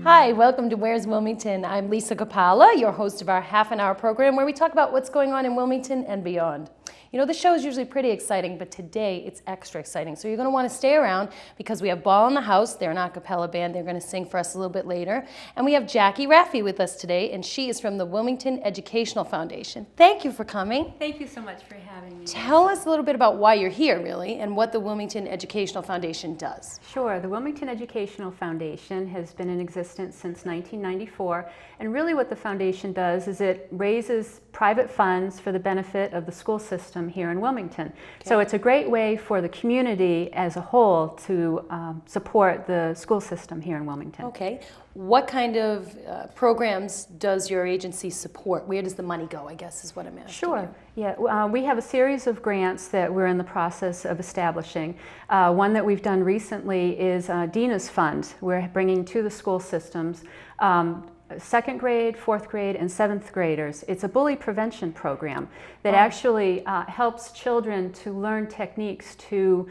Hi, welcome to Where's Wilmington? I'm Lisa Capalla, your host of our half-an-hour program where we talk about what's going on in Wilmington and beyond. You know, the show is usually pretty exciting, but today it's extra exciting. So you're going to want to stay around because we have Ball in the House. They're an a cappella band. They're going to sing for us a little bit later. And we have Jacquie Raffi with us today, and she is from the Wilmington Educational Foundation. Thank you for coming. Thank you so much for having me. Tell us a little bit about why you're here, really, and what the Wilmington Educational Foundation does. Sure. The Wilmington Educational Foundation has been in existence since 1994, and really what the foundation does is it raises private funds for the benefit of the school system here in Wilmington. Okay. So it's a great way for the community as a whole to support the school system here in Wilmington. Okay. What kind of programs does your agency support? Where does the money go, I guess, is what I'm asking. Sure. Yeah, we have a series of grants that we're in the process of establishing. One that we've done recently is Dina's Fund. We're bringing to the school systems second grade, fourth grade, and seventh graders. It's a bully prevention program that actually helps children to learn techniques to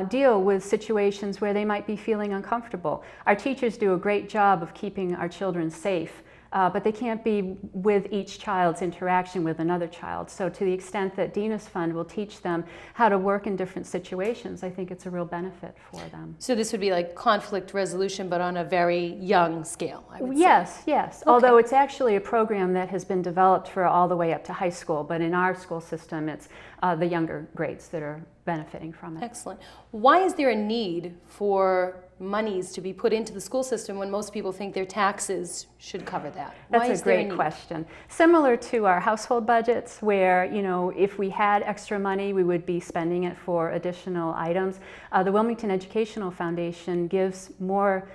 deal with situations where they might be feeling uncomfortable. Our teachers do a great job of keeping our children safe, but they can't be with each child's interaction with another child. So to the extent that Dina's Fund will teach them how to work in different situations, I think it's a real benefit for them. So this would be like conflict resolution, but on a very young scale, I would Yes, say. yes. Okay. Although it's actually a program that has been developed for all the way up to high school, but in our school system, it's the younger grades that are benefiting from it. Excellent. Why is there a need for monies to be put into the school system when most people think their taxes should cover that? That's a great question. Similar to our household budgets where, you know, if we had extra money, we would be spending it for additional items. The Wilmington Educational Foundation gives more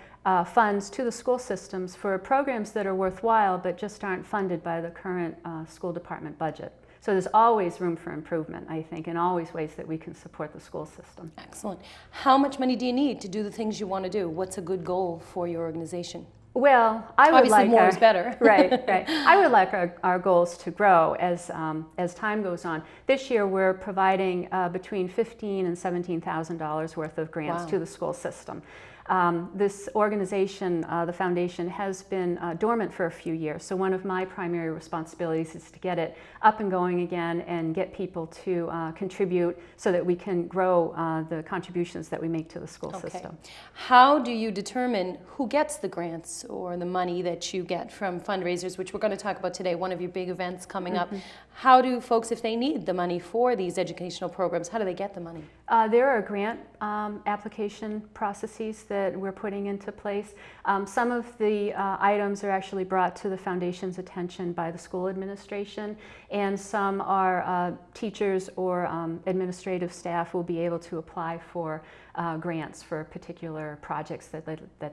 funds to the school systems for programs that are worthwhile but just aren't funded by the current school department budget. So there's always room for improvement, I think, and always ways that we can support the school system. Excellent. How much money do you need to do the things you want to do? What's a good goal for your organization? Well, I would Obviously like more is better. right. I would like our goals to grow as time goes on. This year, we're providing between $15,000 and $17,000 worth of grants to the school system. This organization, the foundation, has been dormant for a few years. So one of my primary responsibilities is to get it up and going again and get people to contribute so that we can grow the contributions that we make to the school system. How do you determine who gets the grants or the money that you get from fundraisers, which we're going to talk about today, one of your big events coming up? How do folks, if they need the money for these educational programs, how do they get the money? There are grant application processes that we're putting into place. Some of the items are actually brought to the foundation's attention by the school administration, and some are teachers or administrative staff will be able to apply for grants for particular projects that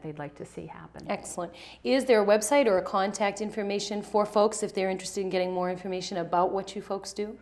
they'd like to see happen. Excellent. Is there a website or a contact information for folks if they're interested in getting more information about what you folks do?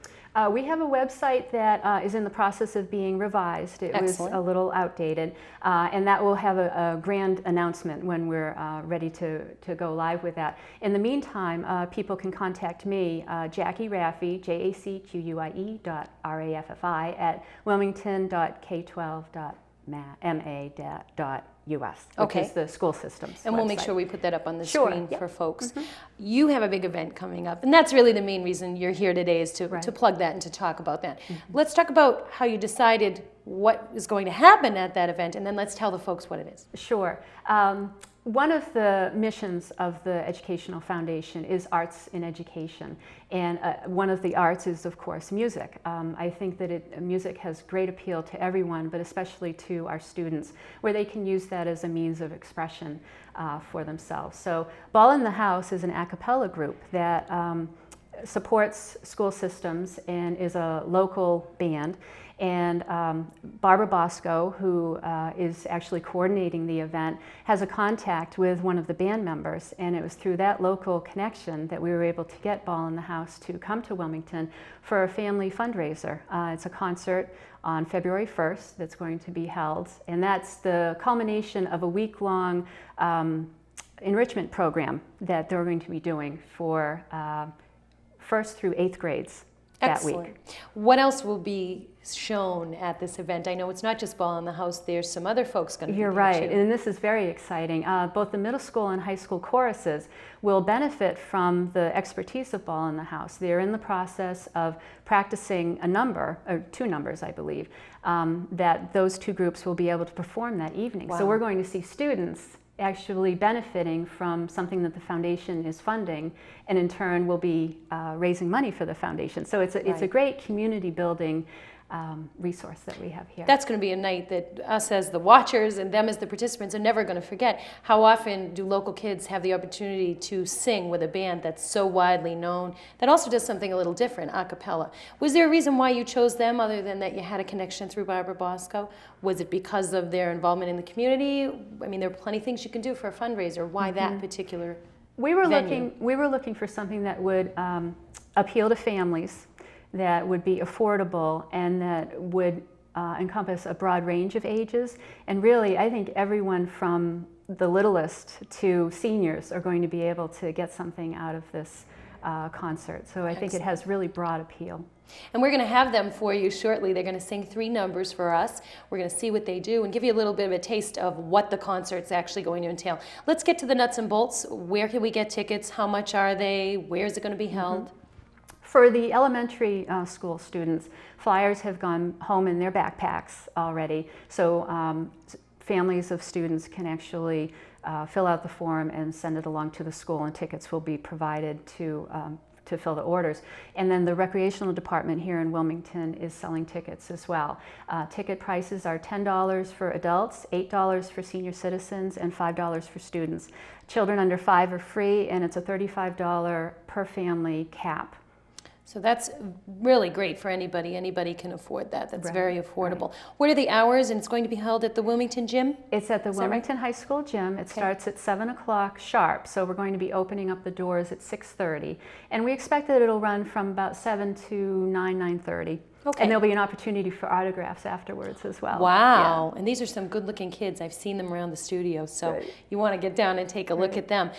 We have a website that is in the process of being revised. It was a little outdated, and that will have a grand announcement when we're ready to go live with that. In the meantime, people can contact me, Jacquie Raffi, JACQUIE.RAFFI at wilmington.k12.ma.us, which is the school system's And website. we'll make sure we put that up on the screen for folks. You have a big event coming up, and that's really the main reason you're here today, is to plug that and to talk about that. Let's talk about how you decided what is going to happen at that event, and then let's tell the folks what it is. Sure. One of the missions of the Educational Foundation is arts in education, and one of the arts is, of course, music. I think that music has great appeal to everyone, but especially to our students, where they can use that as a means of expression for themselves. So Ball in the House is an a cappella group that supports school systems and is a local band. And Barbara Bosco, who is actually coordinating the event, has a contact with one of the band members, and it was through that local connection that we were able to get Ball in the House to come to Wilmington for a family fundraiser. It's a concert on February 1st that's going to be held, and that's the culmination of a week-long enrichment program that they're going to be doing for 1st through 8th grades. Excellent. That week. What else will be shown at this event? I know it's not just Ball in the House, there's some other folks going to be there. You're right, too. and this is very exciting. Both the middle school and high school choruses will benefit from the expertise of Ball in the House. They're in the process of practicing a number, or 2 numbers, I believe, that those 2 groups will be able to perform that evening. Wow. So we're going to see students actually benefiting from something that the foundation is funding, and in turn will be raising money for the foundation. So it's a great community building resource that we have here. That's going to be a night that us as the watchers and them as the participants are never going to forget. How often do local kids have the opportunity to sing with a band that's so widely known, that also does something a little different, a cappella? Was there a reason why you chose them, other than that you had a connection through Barbara Bosco? Was it because of their involvement in the community? I mean, there are plenty of things you can do for a fundraiser. Why that particular venue? We were looking for something that would appeal to families, that would be affordable, and that would encompass a broad range of ages. And really, I think everyone from the littlest to seniors are going to be able to get something out of this concert. So I think it has really broad appeal. And we're going to have them for you shortly. They're going to sing 3 numbers for us. We're going to see what they do and give you a little bit of a taste of what the concert's actually going to entail. Let's get to the nuts and bolts. Where can we get tickets? How much are they? Where is it going to be held? For the elementary school students, flyers have gone home in their backpacks already. So families of students can actually fill out the form and send it along to the school, and tickets will be provided to fill the orders. And then the recreational department here in Wilmington is selling tickets as well. Ticket prices are $10 for adults, $8 for senior citizens, and $5 for students. Children under 5 are free, and it's a $35 per family cap. So that's really great for anybody. Anybody can afford that. That's very affordable. Right. What are the hours? And it's going to be held at the Wilmington Gym? It's at the Wilmington High School Gym. It starts at 7 o'clock sharp. So we're going to be opening up the doors at 6:30. And we expect that it'll run from about 7 to 9:30. Okay. And there'll be an opportunity for autographs afterwards as well. Wow. Yeah. And these are some good-looking kids. I've seen them around the studio, so you want to get down and take a look at them.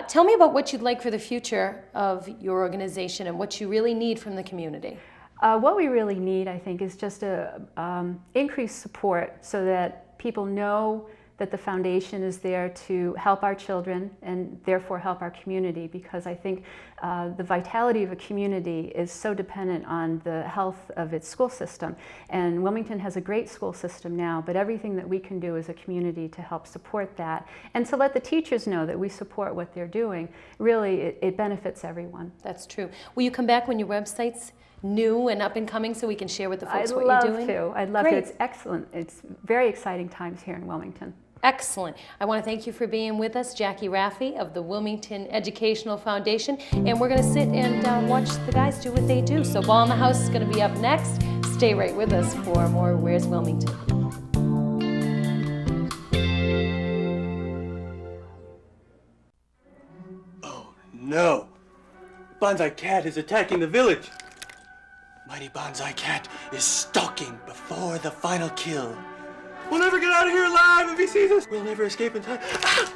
Tell me about what you'd like for the future of your organization and what you really need from the community. What we really need, I think, is just increased support so that people know that the foundation is there to help our children and therefore help our community, because I think the vitality of a community is so dependent on the health of its school system. And Wilmington has a great school system now, but everything that we can do as a community to help support that and to let the teachers know that we support what they're doing, really it benefits everyone. That's true. Will you come back when your website's new and up and coming so we can share with the folks what you're doing? I'd love to. It's excellent. It's very exciting times here in Wilmington. Excellent. I want to thank you for being with us, Jacquie Raffi of the Wilmington Educational Foundation. And we're going to sit and watch the guys do what they do. So Ball in the House is going to be up next. Stay right with us for more Where's Wilmington? Oh no! Bonsai Cat is attacking the village. Mighty Bonsai Cat is stalking before the final kill. We'll never get out of here alive if he sees us. We'll never escape in time. Ah!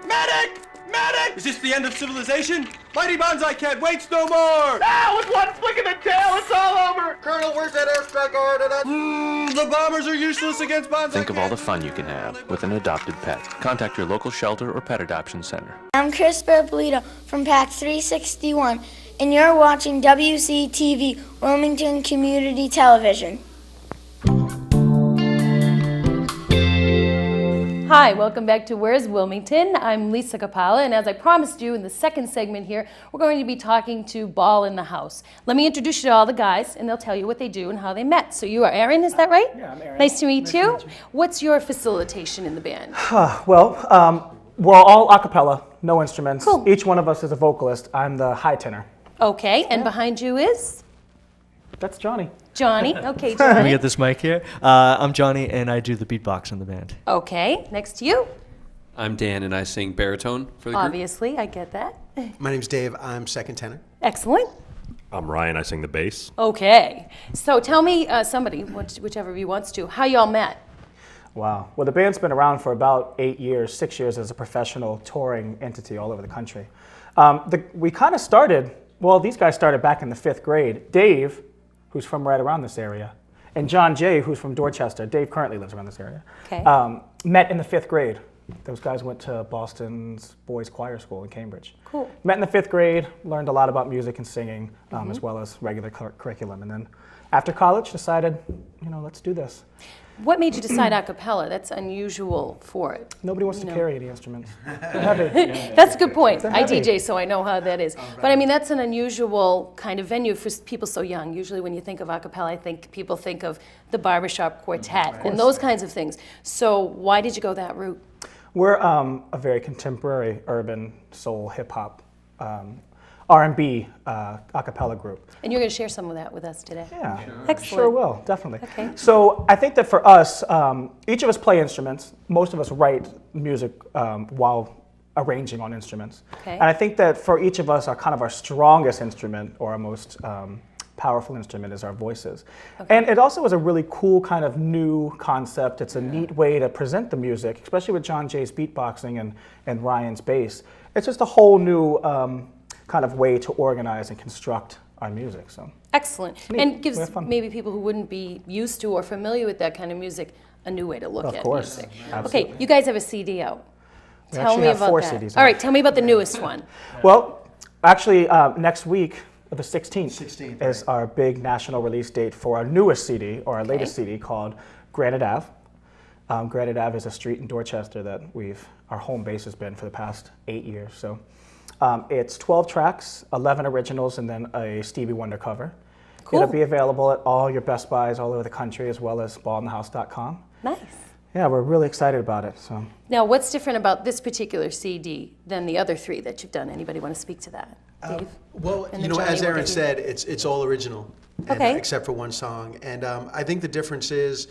Medic! Medic! Is this the end of civilization? Mighty Bonsai Cat waits no more! Ah! With one flick of the tail, it's all over! Colonel, where's that airstrike order? The bombers are useless against Bonsai Cat. Think of all the fun you can have with an adopted pet. Contact your local shelter or pet adoption center. I'm Chris Barbolito from PAC 361, and you're watching WCTV Wilmington Community Television. Hi, welcome back to Where's Wilmington? I'm Lisa Capalla, and as I promised you in the second segment here, we're going to be talking to Ball in the House. Let me introduce you to all the guys, and they'll tell you what they do and how they met. So you are Aaron, is that right? Yeah, I'm Aaron. Nice to meet you. What's your facilitation in the band? Well, we're all a cappella, no instruments. Cool. Each one of us is a vocalist. I'm the high tenor. Okay, and behind you is? That's Johnny. Johnny. Okay, Let me Johnny. get this mic here. I'm Johnny, and I do the beatbox in the band. Okay, next to you. I'm Dan, and I sing baritone for the group. Obviously, I get that. My name's Dave. I'm second tenor. Excellent. I'm Ryan. I sing the bass. Okay, so tell me, somebody, whichever of you wants to, how y'all met. Wow. Well, the band's been around for about 8 years, 6 years as a professional touring entity all over the country. We kind of started, well, these guys started back in the 5th grade. Dave, who's from right around this area, and John Jay, who's from Dorchester. Dave currently lives around this area. Okay. Met in the 5th grade. Those guys went to Boston's Boys Choir School in Cambridge. Cool. Met in the 5th grade, learned a lot about music and singing, as well as regular curriculum. And then after college, decided, let's do this. What made you decide a cappella? That's unusual for it. Nobody wants to carry any instruments. They're heavy. That's a good point. They're I heavy. DJ, so I know how that is. But I mean, that's an unusual kind of venue for people so young. Usually when you think of a cappella, I think people think of the barbershop quartet and those kinds of things. So why did you go that route? We're a very contemporary urban soul hip hop R&B a cappella group. And you're going to share some of that with us today. Yeah, Excellent. sure will, definitely. Okay. So I think that for us, each of us play instruments. Most of us write music while arranging on instruments. Okay. And I think that for each of us, our strongest instrument or our most powerful instrument is our voices. Okay. And it also is a really cool kind of new concept. It's a neat way to present the music, especially with John Jay's beatboxing and Ryan's bass. It's just a whole new kind of way to organize and construct our music. So Excellent. neat. And We gives have fun. maybe people who wouldn't be used to or familiar with that kind of music a new way to look Of at course, music. absolutely. Okay, you guys have a CD out. We Tell actually me have about 4 that. CDs All out. right, tell me about the newest one. Well, actually, next week, the 16th, 16th, is our big national release date for our newest CD, or our latest CD, called Granite Ave. Granite Ave is a street in Dorchester that our home base has been for the past 8 years. So it's 12 tracks, 11 originals, and then a Stevie Wonder cover. Cool. It'll be available at all your Best Buys all over the country, as well as ballinthehouse.com. Nice. Yeah, we're really excited about it. So. Now, what's different about this particular CD than the other 3 that you've done? Anybody want to speak to that? Dave? Well, And then Johnny, as we'll Aaron get you. said, it's all original, and, Okay. except for one song. And I think the difference is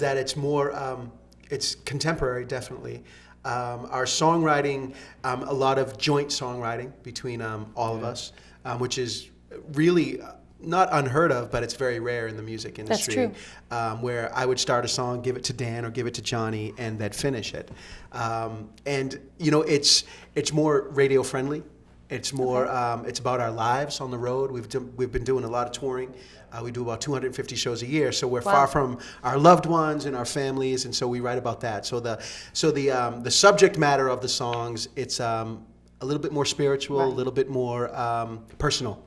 that it's more, it's contemporary, definitely. Our songwriting, a lot of joint songwriting between all of us, which is really not unheard of, but it's very rare in the music industry. true. Where I would start a song, give it to Dan or give it to Johnny, and then finish it. And it's more radio friendly. It's more. It's about our lives on the road. We've been doing a lot of touring. We do about 250 shows a year, so we're far from our loved ones and our families, and so we write about that. So the subject matter of the songs, it's a little bit more spiritual, a little bit more personal.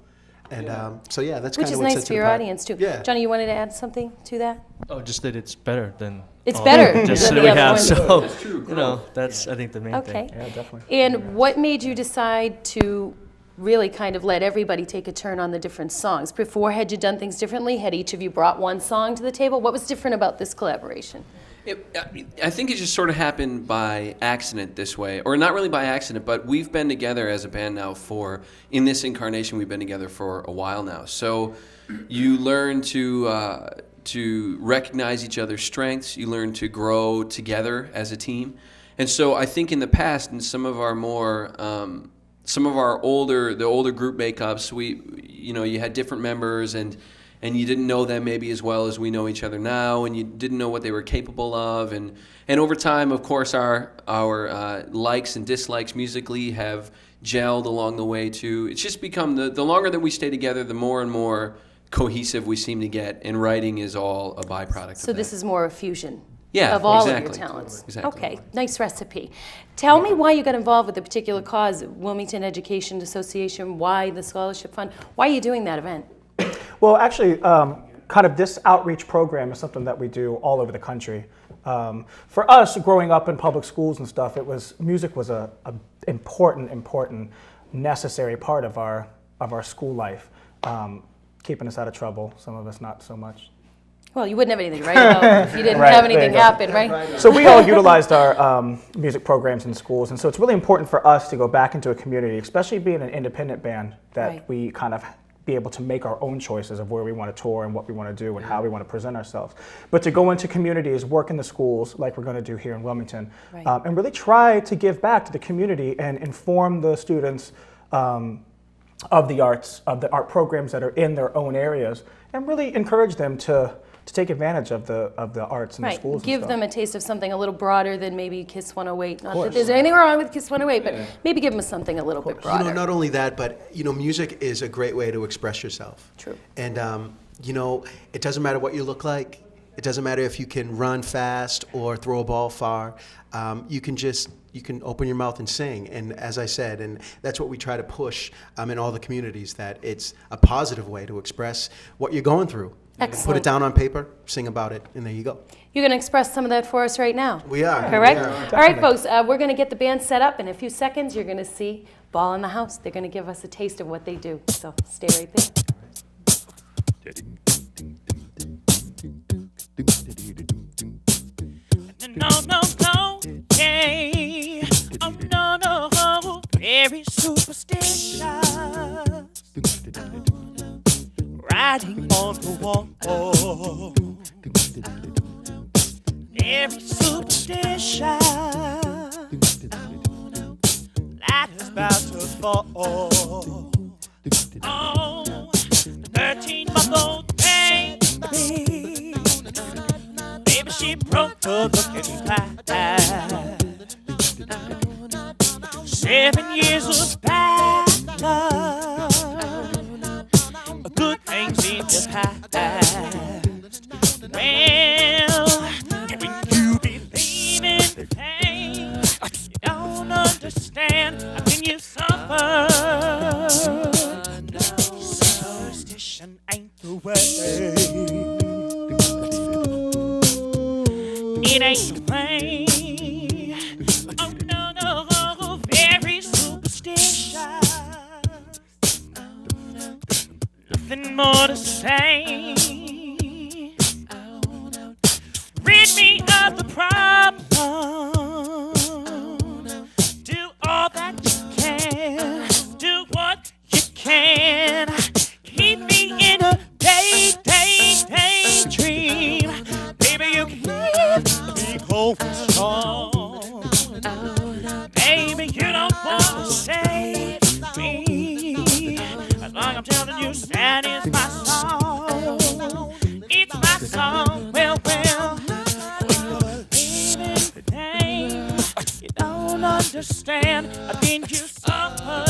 And that's Which kind of is what nice sets for it your apart. audience, too. Yeah. Johnny, you wanted to add something to that? Oh, just that it's better than It's all better the just than that the we other have. one. So that's I think the main Okay. thing. Yeah, definitely. And what made you decide to really kind of let everybody take a turn on the different songs? Before, had you done things differently? Had each of you brought one song to the table? What was different about this collaboration? I think it just sort of happened by accident this way, or not really by accident, but we've been together as a band now in this incarnation, we've been together for a while now. So you learn to recognize each other's strengths, you learn to grow together as a team. And so I think in the past, in some of our older group makeups, you had different members and you didn't know them maybe as well as we know each other now, and you didn't know what they were capable of, and over time, of course, our likes and dislikes musically have gelled along the way too. It's just become the longer that we stay together, the more and more cohesive we seem to get, and writing is all a byproduct So of this that. is more a fusion Yeah, of all exactly. of your talents. Exactly. Okay, nice recipe. Tell me why you got involved with a particular cause, Wilmington Education Association, why the Scholarship Fund? Why are you doing that event? Well, actually, kind of this outreach program is something that we do all over the country. For us, growing up in public schools and stuff, music was a important, necessary part of our school life, keeping us out of trouble. Some of us not so much. Well, you wouldn't have anything to write about if you didn't have anything happen, right? So we all utilized our music programs in schools, and so it's really important for us to go back into a community, especially being an independent band, that we kind of be able to make our own choices of where we want to tour and what we want to do and how we want to present ourselves. But to go into communities, work in the schools like we're going to do here in Wilmington, and really try to give back to the community and inform the students of the arts, of the art programs that are in their own areas, and really encourage them to take advantage of the arts in the schools. Give them a taste of something a little broader than maybe Kiss 108. Not that there's anything wrong with Kiss 108, but maybe give them something a little bit broader. You know, not only that, but music is a great way to express yourself. True. And it doesn't matter what you look like. It doesn't matter if you can run fast or throw a ball far. You can open your mouth and sing. And as I said, and that's what we try to push in all the communities, that it's a positive way to express what you're going through. Excellent. Put it down on paper, sing about it, and there you go. You're going to express some of that for us right now. We are. Correct? We are. All right, folks, we're going to get the band set up. In a few seconds, you're going to see Ball in the House. They're going to give us a taste of what they do. So stay right there. No, hey, oh no, very superstitious, riding on the wall, very superstitious, ladder's about to fall, oh, 13-month-old baby, baby, she broke the looking glass. 7 years of bad luck, good things in the past. Well, when you believe in pain, you don't understand how can you suffer. Superstition ain't the way. It ain't the way. Oh no, very superstitious. Nothing more to say. Rid me of the problem. Do all that you can. Do what you can. Keep me in a daydream. Baby, you keep me going strong. Baby, you don't want to save me. As long as I'm telling you, that is my song. It's my song. Well, baby, you don't understand. I think you suffer.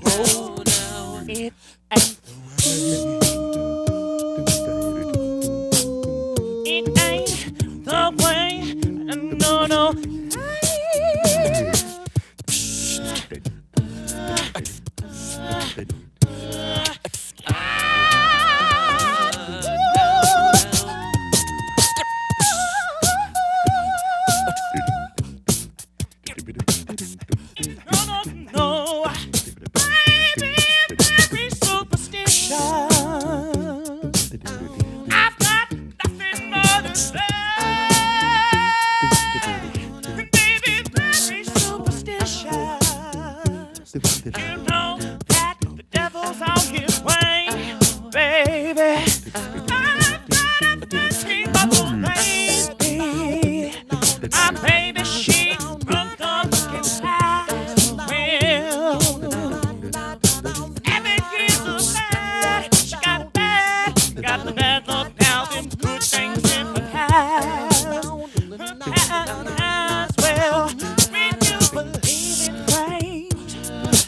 Oh, no, it ain't the way. It ain't the way. No. No, baby, very superstitious. I've got nothing more to say. Baby, very superstitious. You know that the devil's on his way, baby. I've got a 13-month-old baby. My baby, she's broke on looking side. Well, 7 years of bad. She got the bad luck now, them good things in the past. Well, when you believe in fate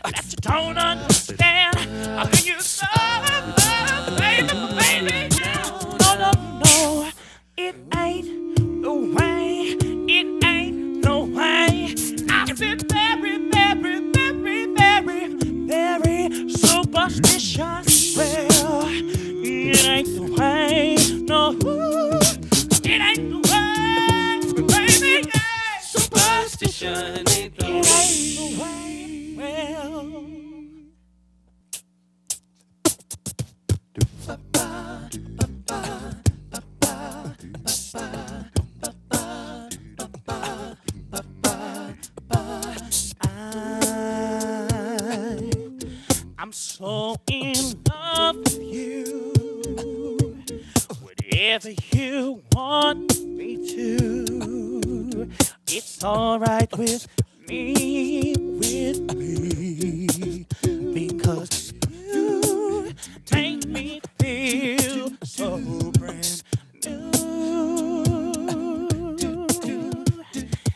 that you don't understand, how can you suffer, baby? No, it ain't the way. It ain't the way. I've been very superstitious. Well, it ain't the way. No, it ain't the way. me too. It's alright with me, because you make me feel so brand new.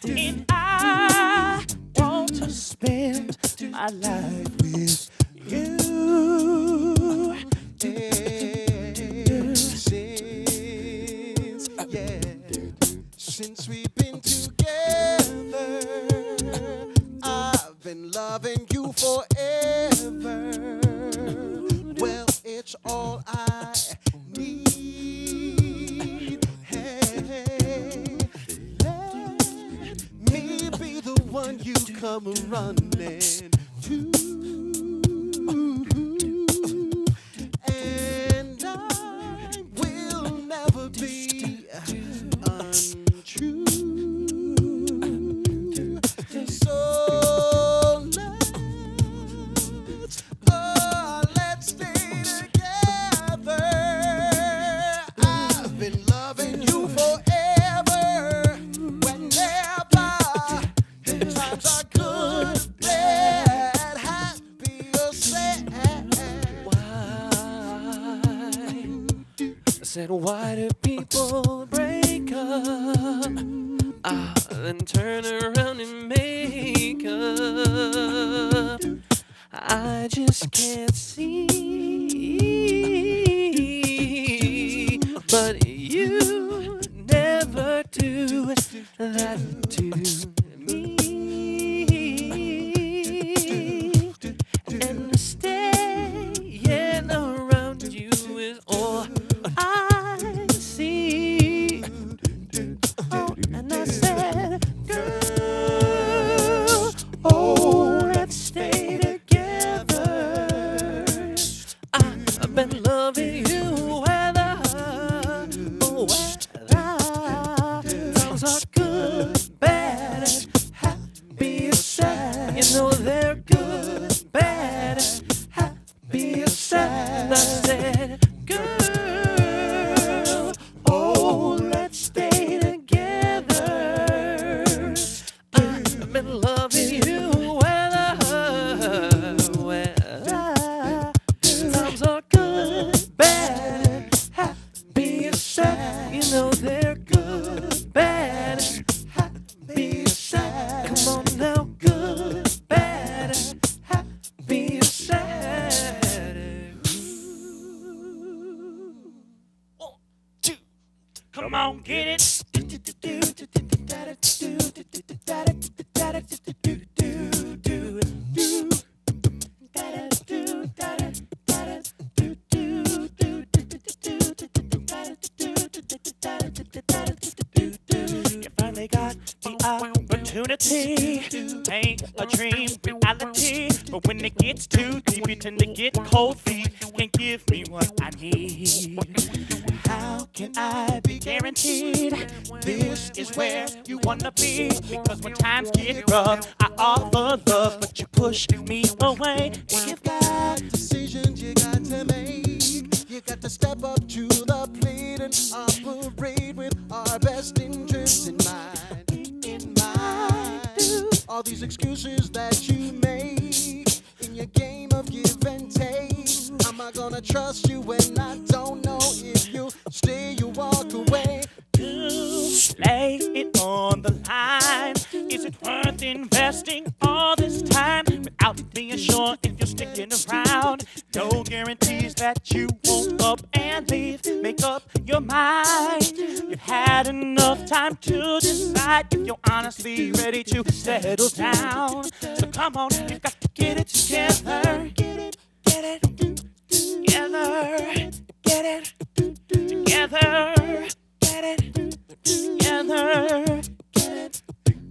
And I want to spend my life with you. Since we've been together, I've been loving you forever. Well, it's all I need. Hey, let me be the one you come running to. And I will never be untrue. So let's stay together. I've been loving you forever. Whenever times are good, bad, happy or sad. I said, why do people break up? Then turn around and make up. I just can't see. But you never do that to me. And staying around you is all I see. Oh, and I said, girl, oh, let's stay together. I've been loving you whether things are good, bad, happy or sad. You know they're good, bad, happy or sad. I said, girl, oh, let's stay together. I've been loving you whether times are good, bad, happy or sad. You know they're good, bad, happy or sad. Come on now, good, bad, happy or sad. 1, 2, come on, get it. You finally got the opportunity to make a dream reality. But when it gets too deep, you tend to get cold feet. Can't give me what I need. How can I be guaranteed this is where you wanna be? Because when times get rough, I offer love, but you push me away. And you've got decisions you got to make. You got to step up to the plate and operate with our best interests in mind. All these excuses that you make in your game of give and take. Am I gonna trust you when I don't know if you stay, you walk away? Lay it on the line. Is it worth investing all this time without being sure if you're sticking around? No guarantees that you won't up and leave. Make up your mind. You've had enough time to decide if you're honestly ready to settle down. So come on, you've got to get it together. Get it together. Get it together. Get it together.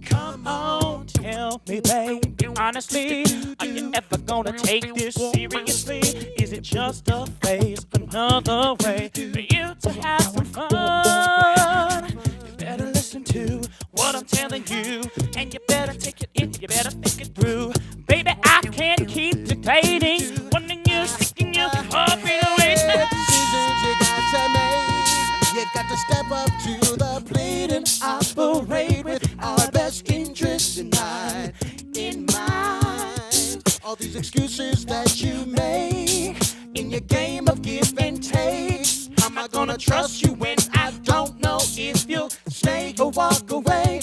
Come on, tell me, baby, honestly, are you ever gonna take this seriously? Is it just a phase, another way for you to have some fun? You better listen to what I'm telling you, and you better take it in, you better think it through. Baby, I can't keep debating, wanting you, sticking you, hoping away. Decisions you got to make. You got to step up to the plate that you make in your game of give and take. How am I gonna trust you when I don't know if you'll stay or walk away?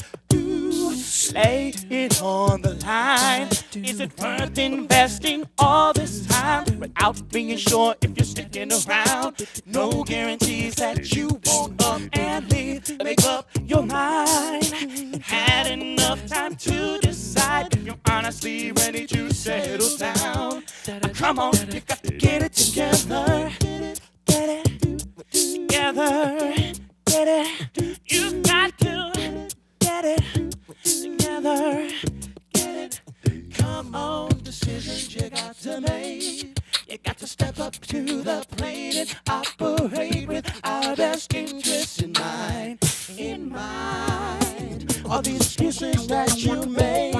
Lay it on the line. Is it worth investing all this time without being sure if you're sticking around? No guarantees that you won't up and leave. Make up your mind. Had enough time to decide if you're honestly ready to settle down. Come on, you got to get it together. Get it together. Get it. You got to get it together. Get it. Come on, decisions you got to make. You got to step up to the plate and operate with our best interests in mind. In mind. All these excuses that you make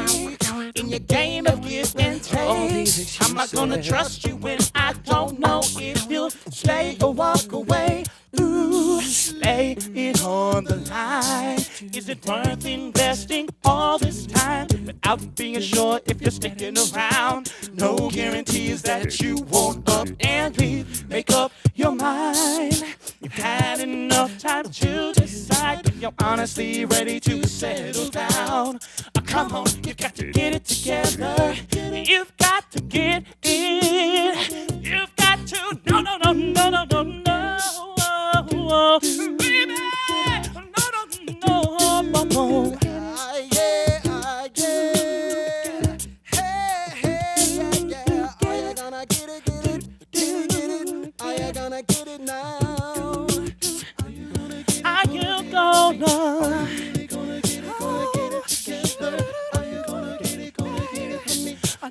in your game of give and take. How am I gonna trust you when I don't know if you'll stay or walk away? Ooh, lay it on the line. Is it worth investing all this time without being sure if you're sticking around? No guarantees that you won't up and leave. Make up your mind. You've had enough time to decide if you're honestly ready to settle down. Come on, you've got to get it together. You've got to get it. You've got to. No, no, no, no, no, no, no. Baby, no, no, no, no. Yeah. Hey, yeah. Are you gonna get it? Are you gonna get it now? Are you gonna?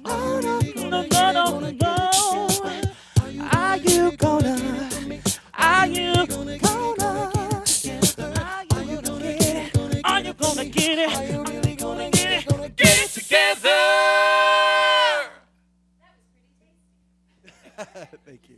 No, no, no, no, no. Are you gonna? Are you gonna? Are you gonna get it? Are you gonna get it? Are you really gonna get it? Get it together. Thank you.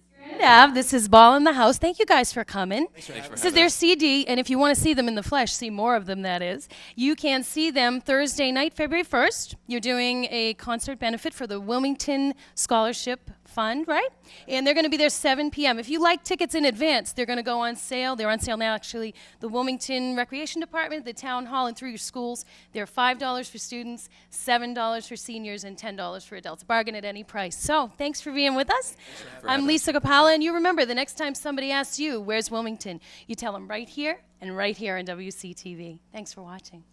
This is Ball in the House. Thank you guys for coming. Thanks for This is their CD, and if you want to see them in the flesh, see more of them, that is, you can see them Thursday night, February 1st. You're doing a concert benefit for the Wilmington Scholarship Fund, right? And they're going to be there 7 p.m. If you like tickets in advance, they're going to go on sale. They're on sale now, actually. The Wilmington Recreation Department, the Town Hall, and through your schools. They're $5 for students, $7 for seniors, and $10 for adults. Bargain at any price. So, thanks for being with us. I'm Lisa Capalla, and you remember, the next time somebody asks you, where's Wilmington? You tell them right here and right here on WCTV. Thanks for watching.